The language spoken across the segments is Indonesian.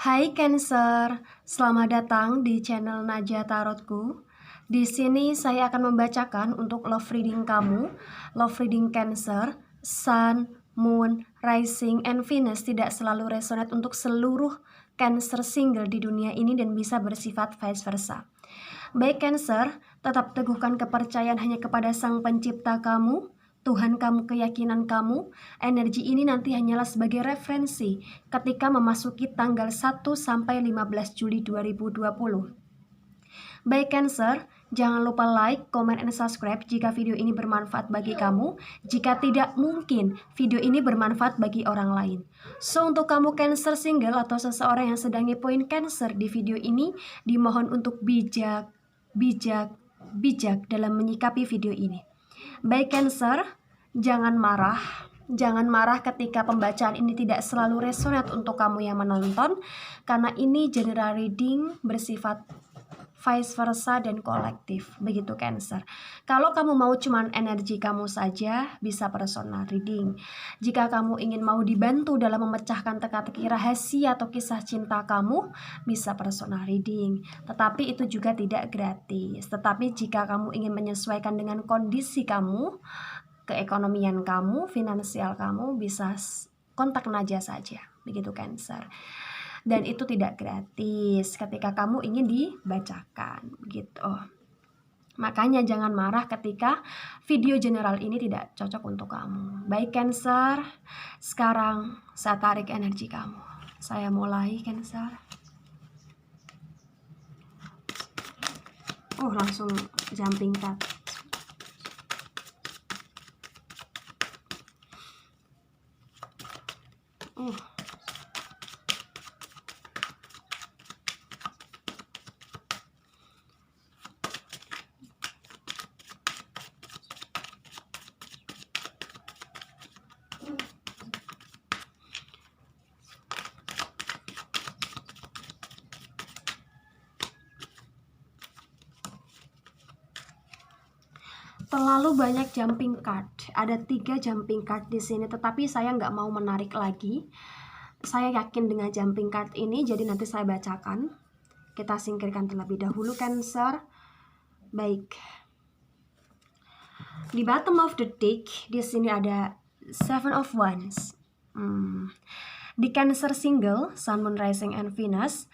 Hai Cancer, selamat datang di channel Najah Tarotku. Di sini saya akan membacakan untuk love reading kamu, love reading Cancer, Sun, Moon, Rising, and Venus tidak selalu resonate untuk seluruh Cancer single di dunia ini dan bisa bersifat vice versa. Baik Cancer, tetap teguhkan kepercayaan hanya kepada Sang Pencipta kamu, Tuhan kamu, keyakinan kamu. Energi ini nanti hanyalah sebagai referensi ketika memasuki tanggal 1 sampai 15 Juli 2020. Baik Cancer, jangan lupa like, comment, and subscribe jika video ini bermanfaat bagi kamu. Jika tidak, mungkin video ini bermanfaat bagi orang lain. So, untuk kamu Cancer single atau seseorang yang sedang ngepoin Cancer di video ini, dimohon untuk bijak dalam menyikapi video ini. Baik Cancer, jangan marah ketika pembacaan ini tidak selalu resonate untuk kamu yang menonton, karena ini general reading bersifat vice versa dan kolektif, begitu Cancer. Kalau kamu mau cuman energi kamu saja, bisa personal reading. Jika kamu ingin mau dibantu dalam memecahkan teka-teki rahasia atau kisah cinta kamu, bisa personal reading. Tetapi itu juga tidak gratis. Tetapi jika kamu ingin menyesuaikan dengan kondisi kamu, keekonomian kamu, finansial kamu, bisa kontak Najah saja, begitu Cancer. Dan itu tidak gratis ketika kamu ingin dibacakan, gitu. Makanya jangan marah ketika video general ini tidak cocok untuk kamu. Baik Cancer, sekarang saya tarik energi kamu. Saya mulai Cancer. Langsung jumping card. Terlalu banyak jumping card. Ada 3 jumping card di sini, tetapi saya nggak mau menarik lagi. Saya yakin dengan jumping card ini, jadi nanti saya bacakan. Kita singkirkan terlebih dahulu Cancer. Baik. Di bottom of the deck di sini ada Seven of Wands. Di Cancer single, Sun, Moon, Rising, and Venus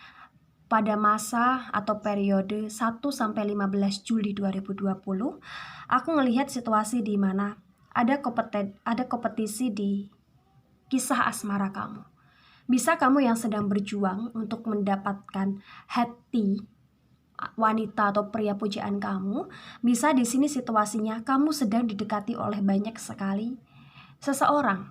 pada masa atau periode 1 sampai 15 Juli 2020, aku melihat situasi di mana ada kompetisi di kisah asmara kamu. Bisa kamu yang sedang berjuang untuk mendapatkan hati wanita atau pria pujaan kamu. Bisa di sini situasinya kamu sedang didekati oleh banyak sekali seseorang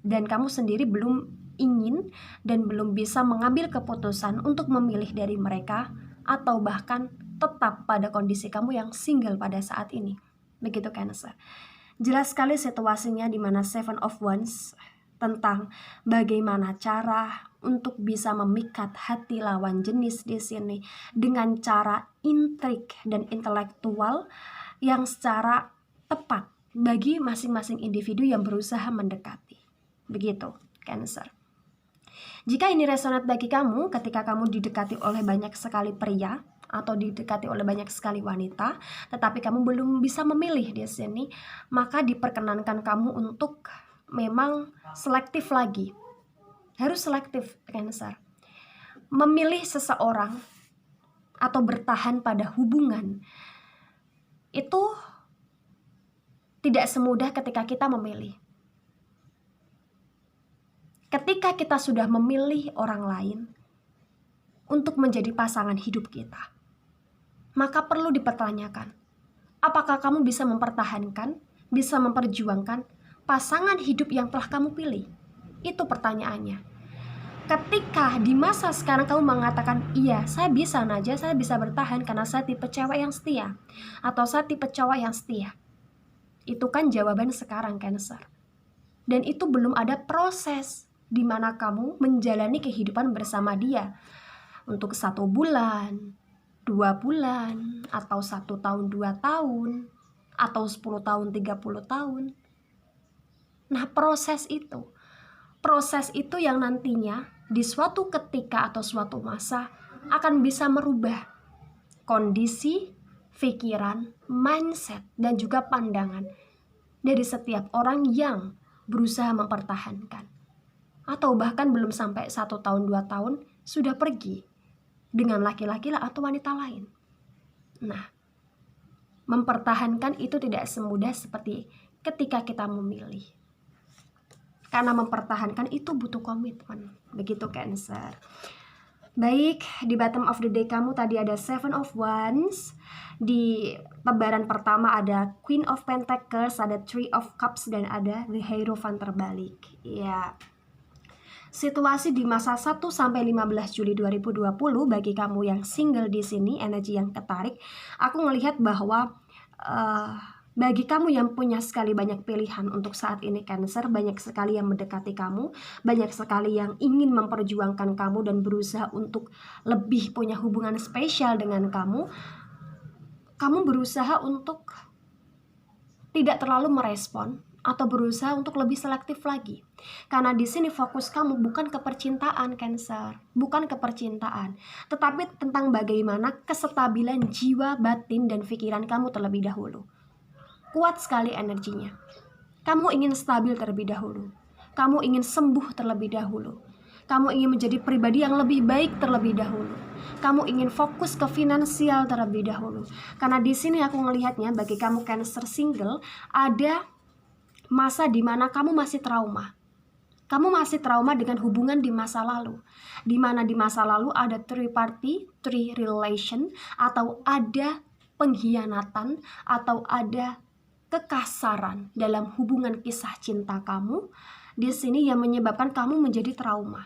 dan kamu sendiri belum ingin dan belum bisa mengambil keputusan untuk memilih dari mereka, atau bahkan tetap pada kondisi kamu yang single pada saat ini, begitu Cancer. Jelas sekali situasinya di mana Seven of Wands tentang bagaimana cara untuk bisa memikat hati lawan jenis di sini dengan cara intrik dan intelektual yang secara tepat bagi masing-masing individu yang berusaha mendekati, begitu Cancer. Jika ini resonate bagi kamu ketika kamu didekati oleh banyak sekali pria atau didekati oleh banyak sekali wanita, tetapi kamu belum bisa memilih di sini, maka diperkenankan kamu untuk memang selektif lagi. Harus selektif Cancer. Memilih seseorang atau bertahan pada hubungan itu tidak semudah ketika kita memilih. Ketika kita sudah memilih orang lain untuk menjadi pasangan hidup kita, maka perlu dipertanyakan, apakah kamu bisa mempertahankan, bisa memperjuangkan pasangan hidup yang telah kamu pilih? Itu pertanyaannya. Ketika di masa sekarang kamu mengatakan, iya saya bisa Najah, saya bisa bertahan karena saya tipe cewek yang setia, atau saya tipe cowok yang setia, itu kan jawaban sekarang Cancer. Dan itu belum ada proses di mana kamu menjalani kehidupan bersama dia untuk 1 bulan, 2 bulan, atau 1 tahun, 2 tahun, atau 10 tahun, 30 tahun. Nah, proses itu yang nantinya di suatu ketika atau suatu masa akan bisa merubah kondisi, pikiran, mindset, dan juga pandangan dari setiap orang yang berusaha mempertahankan. Atau bahkan belum sampai 1 tahun 2 tahun sudah pergi dengan laki-laki atau wanita lain. Nah, mempertahankan itu tidak semudah seperti ketika kita memilih. Karena mempertahankan itu butuh komitmen. Begitu Cancer. Baik, di bottom of the deck kamu tadi ada Seven of Wands. Di lembaran pertama ada Queen of Pentacles, ada Three of Cups, dan ada The Hierophant terbalik. Ya. Situasi di masa 1 sampai 15 Juli 2020 bagi kamu yang single di sini, energi yang ketarik, aku melihat bahwa bagi kamu yang punya sekali banyak pilihan untuk saat ini Cancer, banyak sekali yang mendekati kamu, banyak sekali yang ingin memperjuangkan kamu dan berusaha untuk lebih punya hubungan spesial dengan kamu. Kamu berusaha untuk tidak terlalu merespon atau berusaha untuk lebih selektif lagi. Karena di sini fokus kamu bukan ke percintaan Cancer, bukan ke percintaan, tetapi tentang bagaimana kestabilan jiwa, batin, dan pikiran kamu terlebih dahulu. Kuat sekali energinya. Kamu ingin stabil terlebih dahulu. Kamu ingin sembuh terlebih dahulu. Kamu ingin menjadi pribadi yang lebih baik terlebih dahulu. Kamu ingin fokus ke finansial terlebih dahulu. Karena di sini aku melihatnya bagi kamu Cancer single, ada masa di mana kamu masih trauma. Kamu masih trauma dengan hubungan di masa lalu. Di mana di masa lalu ada three party, three relation, atau ada pengkhianatan, atau ada kekasaran dalam hubungan kisah cinta kamu di sini yang menyebabkan kamu menjadi trauma.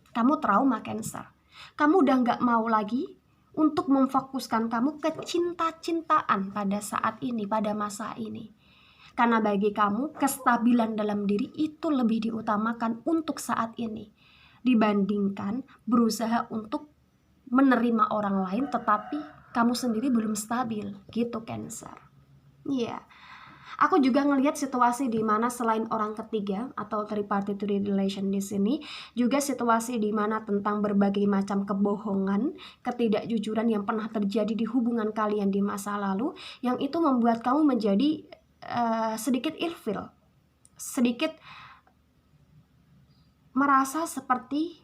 Kamu trauma Cancer. Kamu udah nggak mau lagi untuk memfokuskan kamu ke cinta-cintaan pada saat ini, pada masa ini. Karena bagi kamu kestabilan dalam diri itu lebih diutamakan untuk saat ini dibandingkan berusaha untuk menerima orang lain tetapi kamu sendiri belum stabil gitu Cancer. Iya. Aku juga ngelihat situasi di mana selain orang ketiga atau three party three relation di sini, juga situasi di mana tentang berbagai macam kebohongan, ketidakjujuran yang pernah terjadi di hubungan kalian di masa lalu, yang itu membuat kamu menjadi sedikit ilfil, sedikit merasa seperti,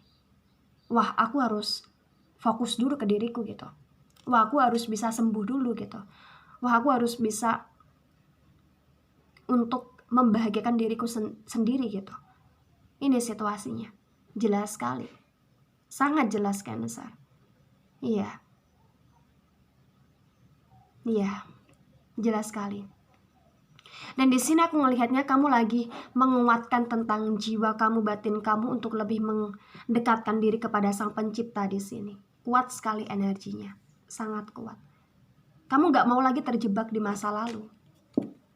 wah aku harus fokus dulu ke diriku gitu, wah aku harus bisa sembuh dulu gitu, wah aku harus bisa untuk membahagiakan diriku sendiri gitu. Ini situasinya. Jelas sekali. Sangat jelas Cancer. Iya. Iya. Jelas sekali. Dan di sini aku melihatnya kamu lagi menguatkan tentang jiwa kamu, batin kamu untuk lebih mendekatkan diri kepada Sang Pencipta di sini. Kuat sekali energinya. Sangat kuat. Kamu gak mau lagi terjebak di masa lalu.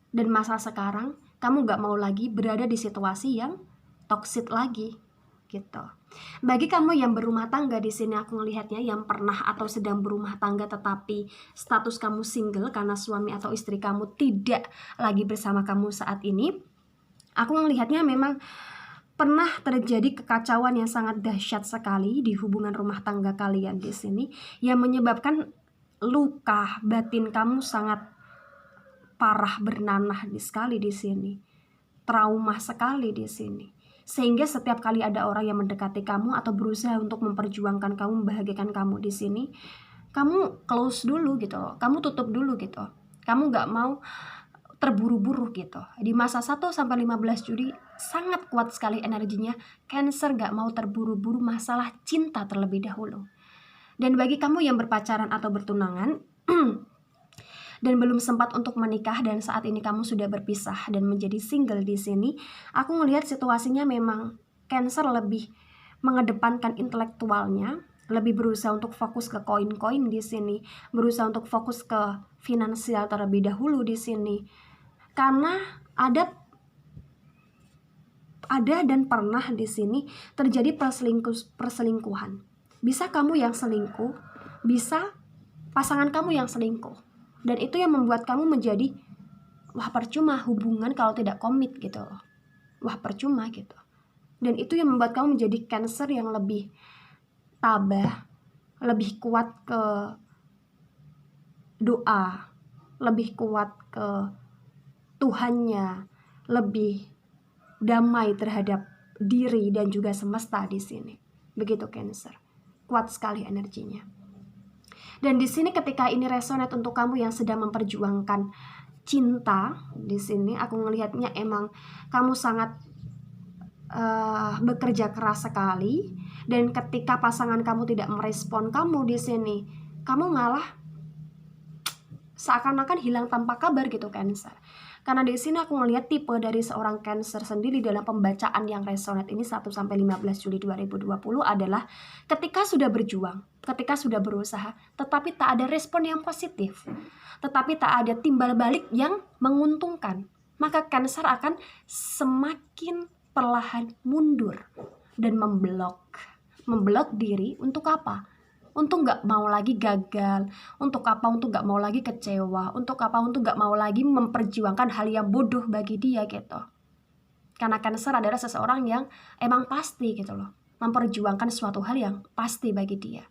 Dan masa sekarang, kamu gak mau lagi berada di situasi yang toksik lagi, gitu. Bagi kamu yang berumah tangga di sini aku melihatnya yang pernah atau sedang berumah tangga tetapi status kamu single karena suami atau istri kamu tidak lagi bersama kamu saat ini, aku melihatnya memang pernah terjadi kekacauan yang sangat dahsyat sekali di hubungan rumah tangga kalian di sini yang menyebabkan luka batin kamu sangat parah bernanah sekali di sini, trauma sekali di sini, sehingga setiap kali ada orang yang mendekati kamu atau berusaha untuk memperjuangkan kamu, membahagiakan kamu di sini, kamu close dulu gitu, kamu tutup dulu gitu, kamu nggak mau terburu-buru gitu. Di masa 1 sampai 15 Juli sangat kuat sekali energinya. Cancer nggak mau terburu-buru masalah cinta terlebih dahulu. Dan bagi kamu yang berpacaran atau bertunangan dan belum sempat untuk menikah dan saat ini kamu sudah berpisah dan menjadi single di sini, aku melihat situasinya memang Cancer lebih mengedepankan intelektualnya, lebih berusaha untuk fokus ke koin-koin di sini, berusaha untuk fokus ke finansial terlebih dahulu di sini. Karena ada dan pernah di sini terjadi perselingkuhan. Bisa kamu yang selingkuh, bisa pasangan kamu yang selingkuh. Dan itu yang membuat kamu menjadi, wah percuma hubungan kalau tidak komit gitu loh. Wah percuma gitu. Dan itu yang membuat kamu menjadi Cancer yang lebih tabah, lebih kuat ke doa, lebih kuat ke Tuhannya, lebih damai terhadap diri dan juga semesta di sini. Begitu Cancer. Kuat sekali energinya. Dan di sini ketika ini resonate untuk kamu yang sedang memperjuangkan cinta, di sini aku ngelihatnya emang kamu sangat bekerja keras sekali, dan ketika pasangan kamu tidak merespon kamu di sini, kamu malah seakan-akan hilang tanpa kabar gitu Cancer. Karena di sini aku ngelihat tipe dari seorang Cancer sendiri dalam pembacaan yang resonate ini 1 sampai 15 Juli 2020 adalah ketika sudah berjuang, ketika sudah berusaha, tetapi tak ada respon yang positif, tetapi tak ada timbal balik yang menguntungkan, maka Cancer akan semakin perlahan mundur dan memblok diri. Untuk apa? Untuk gak mau lagi gagal. Untuk apa? Untuk gak mau lagi kecewa. Untuk apa? Untuk gak mau lagi memperjuangkan hal yang bodoh bagi dia gitu. Karena Cancer adalah seseorang yang emang pasti gitu loh, memperjuangkan suatu hal yang pasti bagi dia.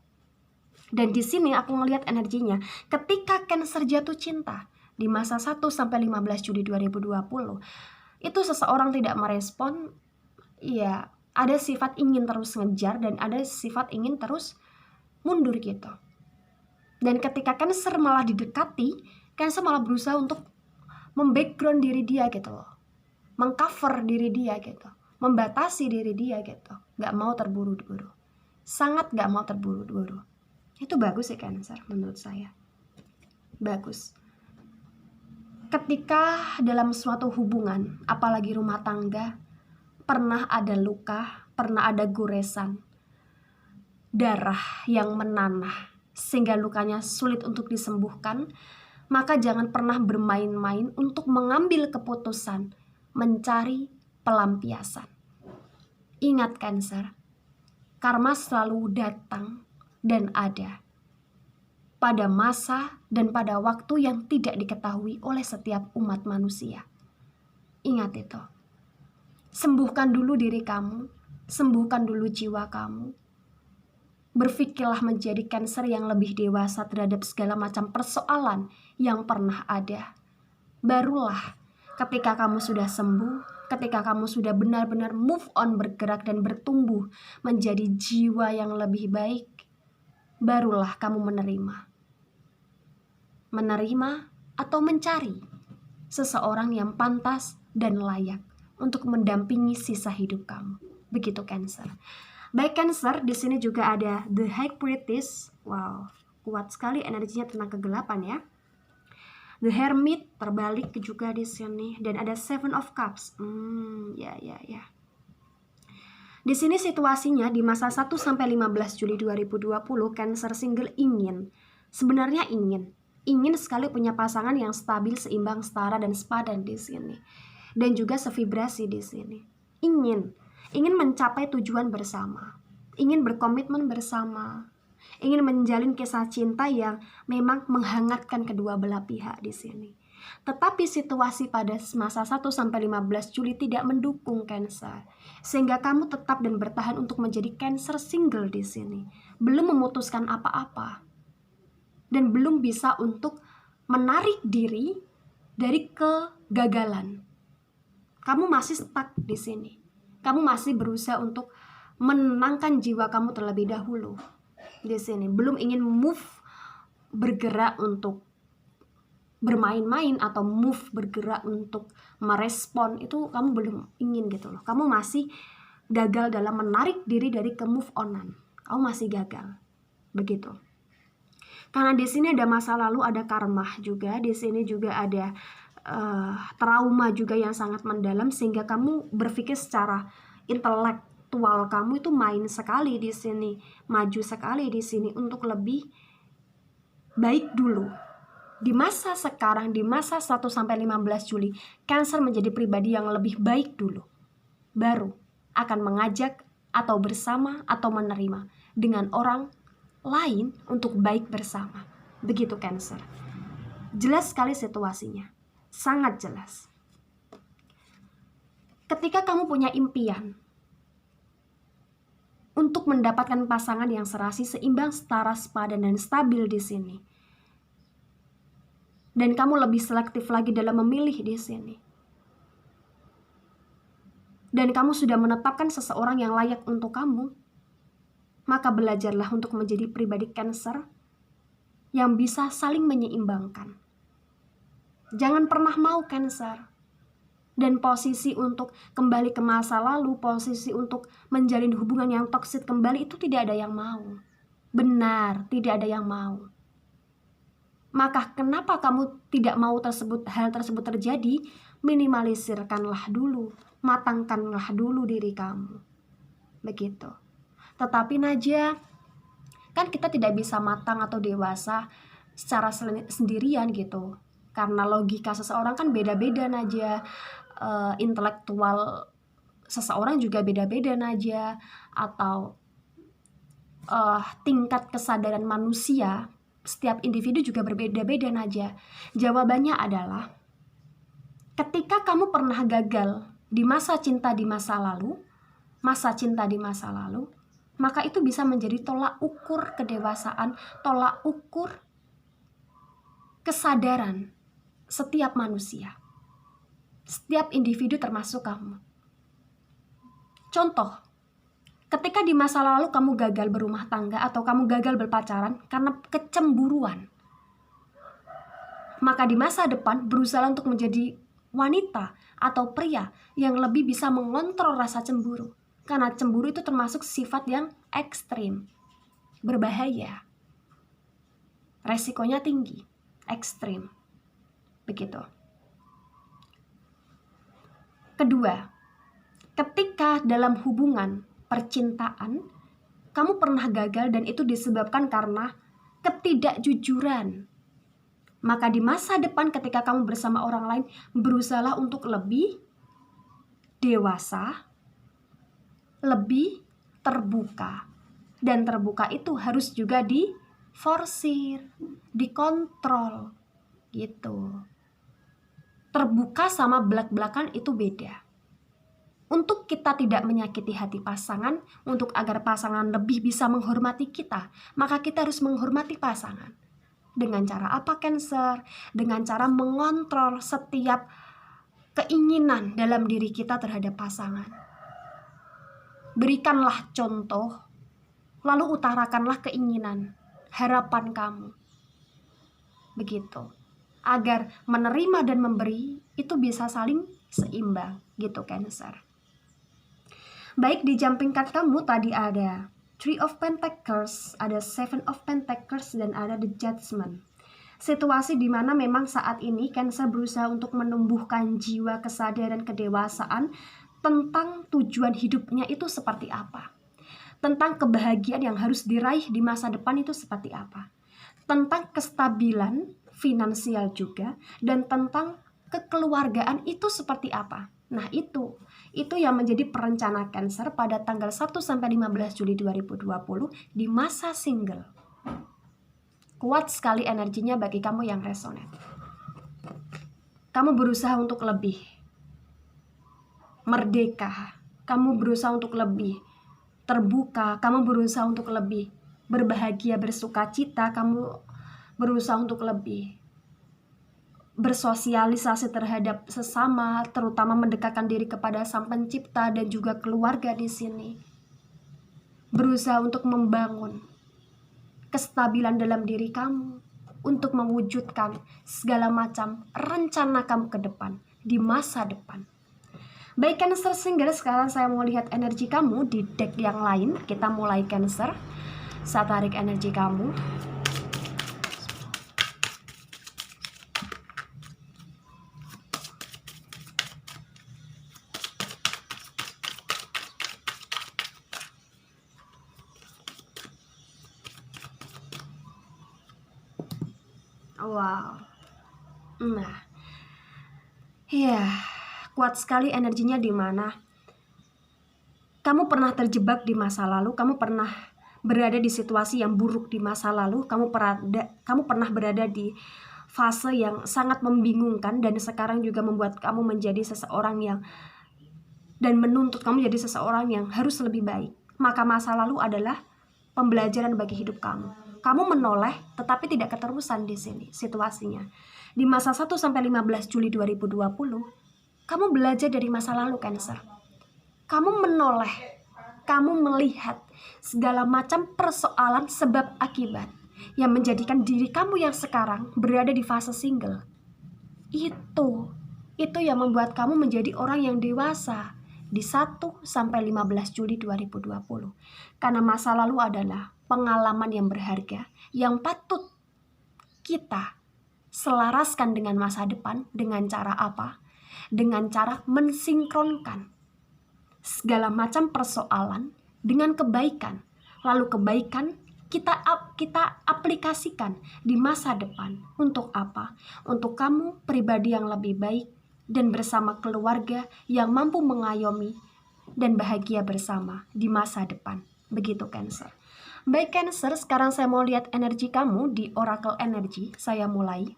Dan di sini aku ngelihat energinya ketika Cancer jatuh cinta di masa 1 sampai 15 Juli 2020, itu seseorang tidak merespon, ya ada sifat ingin terus ngejar dan ada sifat ingin terus mundur gitu. Dan ketika Cancer malah didekati, Cancer malah berusaha untuk membackground diri dia gitu loh, mengcover diri dia gitu, membatasi diri dia gitu, gak mau terburu-buru, sangat gak mau terburu-buru. Itu bagus ya Cancer, menurut saya bagus. Ketika dalam suatu hubungan, apalagi rumah tangga, pernah ada luka, pernah ada goresan, darah yang menanah sehingga lukanya sulit untuk disembuhkan, maka jangan pernah bermain-main untuk mengambil keputusan mencari pelampiasan. Ingat Cancer, karma selalu datang dan ada pada masa dan pada waktu yang tidak diketahui oleh setiap umat manusia. Ingat itu. Sembuhkan dulu diri kamu, sembuhkan dulu jiwa kamu. Berpikirlah menjadi Cancer yang lebih dewasa terhadap segala macam persoalan yang pernah ada. Barulah ketika kamu sudah sembuh, ketika kamu sudah benar-benar move on, bergerak dan bertumbuh menjadi jiwa yang lebih baik, barulah kamu menerima atau mencari seseorang yang pantas dan layak untuk mendampingi sisa hidup kamu. Begitu Cancer. Baik Cancer, di sini juga ada The High Priestess. Wow, kuat sekali energinya tentang kegelapan ya. The Hermit terbalik juga di sini, dan ada Seven of Cups. Ya. Di sini situasinya di masa 1 sampai 15 Juli 2020, Cancer single sebenarnya ingin sekali punya pasangan yang stabil, seimbang, setara dan sepadan di sini. Dan juga sevibrasi di sini. Ingin mencapai tujuan bersama. Ingin berkomitmen bersama. Ingin menjalin kisah cinta yang memang menghangatkan kedua belah pihak di sini. Tetapi situasi pada masa 1 sampai 15 Juli tidak mendukung Cancer, sehingga kamu tetap dan bertahan untuk menjadi Cancer single di sini. Belum memutuskan apa-apa dan belum bisa untuk menarik diri dari kegagalan. Kamu masih stuck di sini. Kamu masih berusaha untuk menenangkan jiwa kamu terlebih dahulu di sini. Belum ingin move, bergerak untuk bermain-main atau move, bergerak untuk merespon. Itu kamu belum ingin gitu loh. Kamu masih gagal dalam menarik diri dari ke-move onan. Kamu masih gagal. Begitu. Karena di sini ada masa lalu, ada karma juga. Di sini juga ada trauma juga yang sangat mendalam, sehingga kamu berpikir secara intelektual kamu itu main sekali di sini, maju sekali di sini untuk lebih baik dulu. Di masa sekarang, di masa 1 sampai 15 Juli, Cancer menjadi pribadi yang lebih baik dulu. Baru akan mengajak atau bersama atau menerima dengan orang lain untuk baik bersama. Begitu Cancer. Jelas sekali situasinya. Sangat jelas. Ketika kamu punya impian, untuk mendapatkan pasangan yang serasi, seimbang, setara, sepadan, dan stabil di sini. Dan kamu lebih selektif lagi dalam memilih di sini. Dan kamu sudah menetapkan seseorang yang layak untuk kamu. Maka belajarlah untuk menjadi pribadi Cancer yang bisa saling menyeimbangkan. Jangan pernah mau Cancer. Dan posisi untuk kembali ke masa lalu, posisi untuk menjalin hubungan yang toksik kembali, itu tidak ada yang mau. Benar, tidak ada yang mau. Maka kenapa kamu tidak mau hal tersebut terjadi? Minimalisirkanlah dulu, matangkanlah dulu diri kamu. Begitu. Tetapi Najwa, kan kita tidak bisa matang atau dewasa secara sendirian gitu. Karena logika seseorang kan beda-beda Najwa. Intelektual seseorang juga beda-beda Najwa, atau tingkat kesadaran manusia setiap individu juga berbeda-beda Najwa. Jawabannya adalah ketika kamu pernah gagal di masa cinta di masa lalu, maka itu bisa menjadi tolak ukur kedewasaan, tolak ukur kesadaran setiap manusia. Setiap individu termasuk kamu. Contoh, ketika di masa lalu kamu gagal berumah tangga atau kamu gagal berpacaran karena kecemburuan, maka di masa depan berusaha untuk menjadi wanita atau pria yang lebih bisa mengontrol rasa cemburu. Karena cemburu itu termasuk sifat yang ekstrim, berbahaya, resikonya tinggi, ekstrim. Begitu. Kedua, ketika dalam hubungan percintaan, kamu pernah gagal dan itu disebabkan karena ketidakjujuran. Maka di masa depan ketika kamu bersama orang lain, berusahalah untuk lebih dewasa, lebih terbuka. Dan terbuka itu harus juga diforsir, dikontrol, gitu. Terbuka sama belak-belakan itu beda. Untuk kita tidak menyakiti hati pasangan, untuk agar pasangan lebih bisa menghormati kita, maka kita harus menghormati pasangan. Dengan cara apa Cancer? Dengan cara mengontrol setiap keinginan dalam diri kita terhadap pasangan. Berikanlah contoh, lalu utarakanlah keinginan, harapan kamu. Begitu. Agar menerima dan memberi itu bisa saling seimbang, gitu Cancer. Baik, di jumping card kamu tadi ada Three of Pentacles, ada Seven of Pentacles, dan ada The Judgment. Situasi di mana memang saat ini Cancer berusaha untuk menumbuhkan jiwa kesadaran kedewasaan tentang tujuan hidupnya itu seperti apa. Tentang kebahagiaan yang harus diraih di masa depan itu seperti apa. Tentang kestabilan finansial juga, dan tentang kekeluargaan itu seperti apa. Nah, itu yang menjadi perencana Cancer pada tanggal 1 sampai 15 Juli 2020 di masa single. Kuat sekali energinya bagi kamu yang resonate. Kamu berusaha untuk lebih merdeka, kamu berusaha untuk lebih terbuka, kamu berusaha untuk lebih berbahagia, bersuka cita, kamu berusaha untuk lebih bersosialisasi terhadap sesama, terutama mendekatkan diri kepada Sang Pencipta dan juga keluarga di sini. Berusaha untuk membangun kestabilan dalam diri kamu untuk mewujudkan segala macam rencana kamu ke depan, di masa depan. Baik Cancer single, sekarang saya mau lihat energi kamu di deck yang lain. Kita mulai Cancer. Saya tarik energi kamu. Wow. Nah. Ya, kuat sekali energinya di mana kamu pernah terjebak di masa lalu, kamu pernah berada di situasi yang buruk di masa lalu, kamu pernah berada di fase yang sangat membingungkan, dan sekarang juga membuat kamu menjadi seseorang yang, dan menuntut kamu jadi seseorang yang harus lebih baik, maka masa lalu adalah pembelajaran bagi hidup kamu. Kamu menoleh tetapi tidak keterusan di sini situasinya. Di masa 1 sampai 15 Juli 2020, kamu belajar dari masa lalu Cancer. Kamu menoleh, kamu melihat segala macam persoalan sebab akibat yang menjadikan diri kamu yang sekarang berada di fase single. Itu yang membuat kamu menjadi orang yang dewasa di 1 sampai 15 Juli 2020. Karena masa lalu adalah pengalaman yang berharga yang patut kita selaraskan dengan masa depan. Dengan cara apa? Dengan cara mensinkronkan segala macam persoalan dengan kebaikan. Lalu kebaikan kita aplikasikan di masa depan. Untuk apa? Untuk kamu pribadi yang lebih baik dan bersama keluarga yang mampu mengayomi dan bahagia bersama di masa depan. Begitu Cancer. Baik Cancer, sekarang saya mau lihat energi kamu di Oracle Energy. Saya mulai.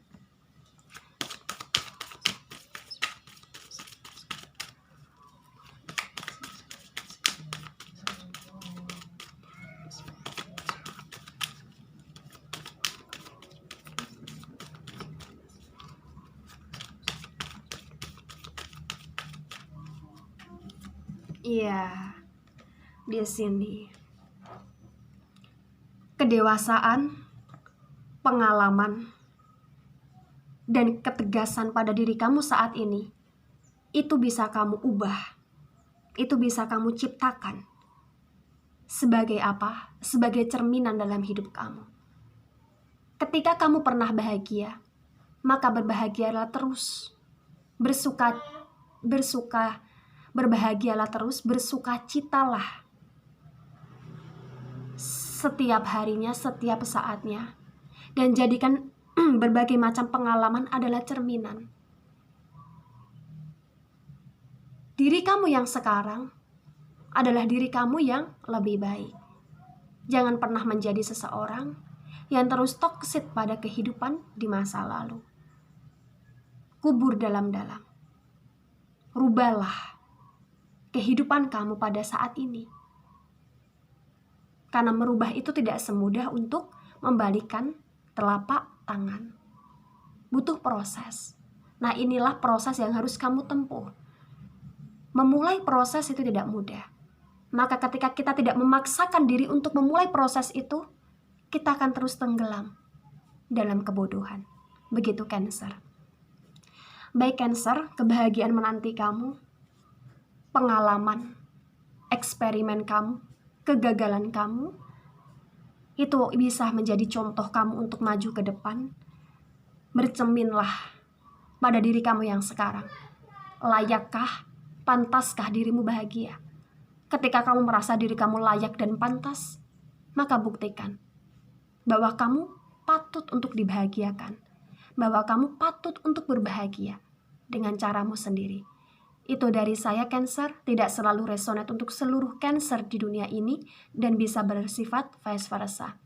Iya, di sini kedewasaan, pengalaman, dan ketegasan pada diri kamu saat ini itu bisa kamu ubah, itu bisa kamu ciptakan sebagai apa? Sebagai cerminan dalam hidup kamu. Ketika kamu pernah bahagia, maka berbahagialah terus, berbahagialah terus, bersukacitalah setiap harinya, setiap saatnya, dan jadikan berbagai macam pengalaman adalah cerminan. Diri kamu yang sekarang adalah diri kamu yang lebih baik. Jangan pernah menjadi seseorang yang terus toksik pada kehidupan di masa lalu. Kubur dalam-dalam. Rubahlah kehidupan kamu pada saat ini. Karena merubah itu tidak semudah untuk membalikan telapak tangan. Butuh proses. Nah, inilah proses yang harus kamu tempuh. Memulai proses itu tidak mudah. Maka ketika kita tidak memaksakan diri untuk memulai proses itu, kita akan terus tenggelam dalam kebodohan. Begitu Cancer. Baik Cancer, kebahagiaan menanti kamu, pengalaman, eksperimen kamu, kegagalan kamu, itu bisa menjadi contoh kamu untuk maju ke depan. Bercerminlah pada diri kamu yang sekarang. Layakkah, pantaskah dirimu bahagia? Ketika kamu merasa diri kamu layak dan pantas, maka buktikan bahwa kamu patut untuk dibahagiakan, bahwa kamu patut untuk berbahagia dengan caramu sendiri. Itu dari saya Cancer, tidak selalu resonate untuk seluruh Cancer di dunia ini dan bisa bersifat vice versa.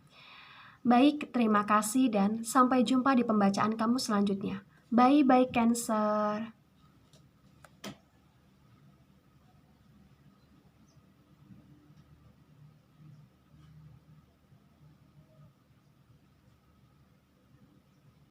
Baik, terima kasih dan sampai jumpa di pembacaan kamu selanjutnya. Bye-bye Cancer.